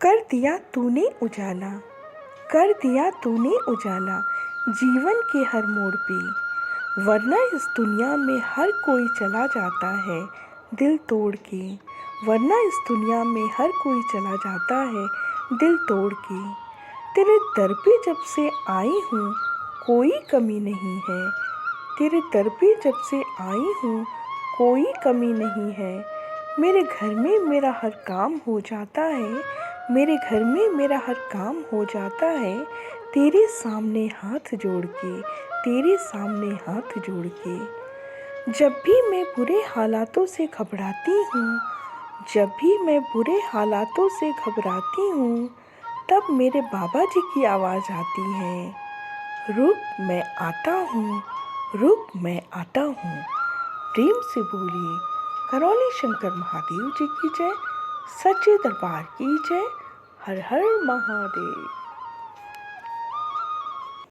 कर दिया तूने उजाला, कर दिया तूने उजाला जीवन के हर मोड़ पे। वरना इस दुनिया में हर कोई चला जाता है दिल तोड़ के। वरना इस दुनिया में हर कोई चला जाता है दिल तोड़ के। तेरे दर पे जब से आई हूँ कोई कमी नहीं है। तेरे दर पे जब से आई हूँ कोई कमी नहीं है। मेरे घर में मेरा हर काम हो जाता है। मेरे घर में मेरा हर काम हो जाता है तेरे सामने हाथ जोड़ के, तेरे सामने हाथ जोड़ के। जब भी मैं बुरे हालातों से घबराती हूँ, जब भी मैं बुरे हालातों से घबराती हूँ, तब मेरे बाबा जी की आवाज़ आती है, रुक मैं आता हूँ, रुक मैं आता हूँ। प्रेम से बोलिए करौली शंकर महादेव जी की जय, सच्चे दरबार की जय। हर हर महादेव।